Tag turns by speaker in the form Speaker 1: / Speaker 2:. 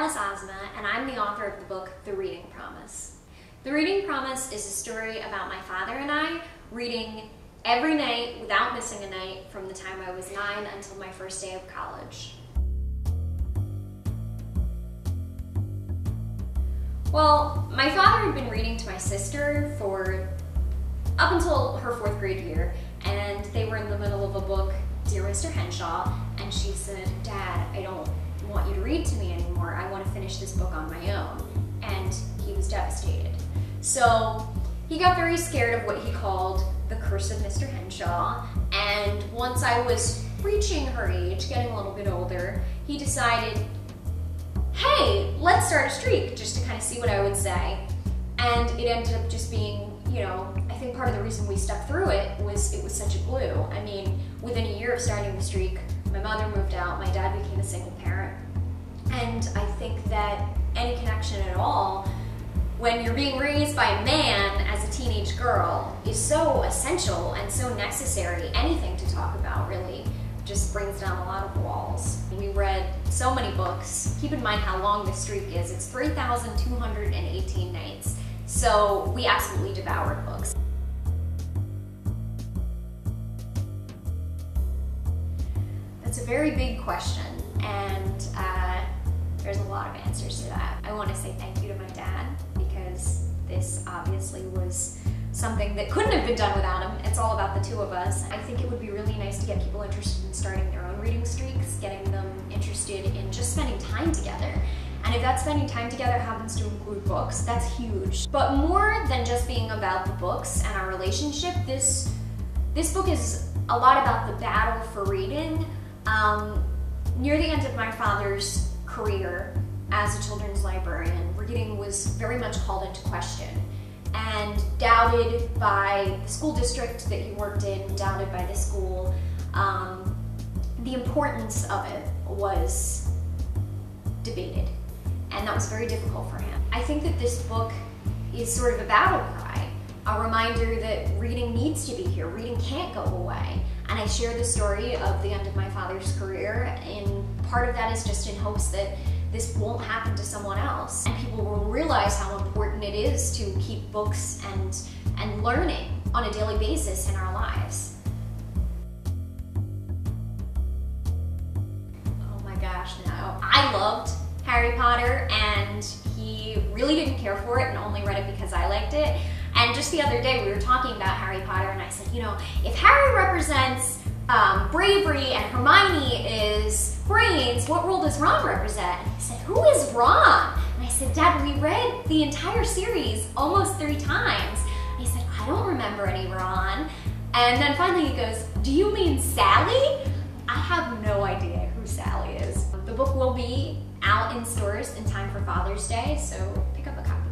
Speaker 1: is Ozma, and I'm the author of the book, The Reading Promise. The Reading Promise is a story about my father and I reading every night without missing a night from the time I was 9 until my first day of college. Well, my father had been reading to my sister for up until her 4th grade year, and they were in the middle of a book, Dear Mr. Henshaw, and she said, "Dad, I don't want you to read to me anymore. I want to finish this book on my own." And he was devastated. So he got very scared of what he called the curse of Mr. Henshaw, and once I was reaching her age, getting a little bit older, he decided, hey, let's start a streak, just to kind of see what I would say. And it ended up just being, I think part of the reason we stuck through it was such a glue. I mean, within a year of starting the streak, my mother moved out, my dad became a single parent, and I think that any connection at all, when you're being raised by a man as a teenage girl, is so essential and so necessary. Anything to talk about really just brings down a lot of walls. We read so many books. Keep in mind how long this streak is. It's 3,218 nights. So we absolutely devoured books. That's a very big question, and there's a lot of answers to that. I want to say thank you to my dad, because this obviously was something that couldn't have been done without him. It's all about the two of us. I think it would be really nice to get people interested in starting their own reading streaks, getting them interested in just spending time together. And if that spending time together happens to include books, that's huge. But more than just being about the books and our relationship, this book is a lot about the battle for reading. Near the end of my father's career as a children's librarian, reading was very much called into question and doubted by the school district that he worked in, doubted by the school. The importance of it was debated, and that was very difficult for him. I think that this book is sort of a battle cry, a reminder that reading needs to be here, reading can't go away. And I share the story of the end of my father's career, and part of that is just in hopes that this won't happen to someone else, and people will realize how important it is to keep books and learning on a daily basis in our lives. Oh my gosh, no. I loved Harry Potter, and he really didn't care for it and only read it because I liked it. And just the other day we were talking about Harry Potter, and I said, if Harry represents bravery and Hermione is brains, what role does Ron represent? And he said, who is Ron? And I said, Dad, we read the entire series almost 3 times. And he said, I don't remember any Ron. And then finally he goes, do you mean Sally? I have no idea who Sally is. The book will be out in stores in time for Father's Day, so pick up a copy.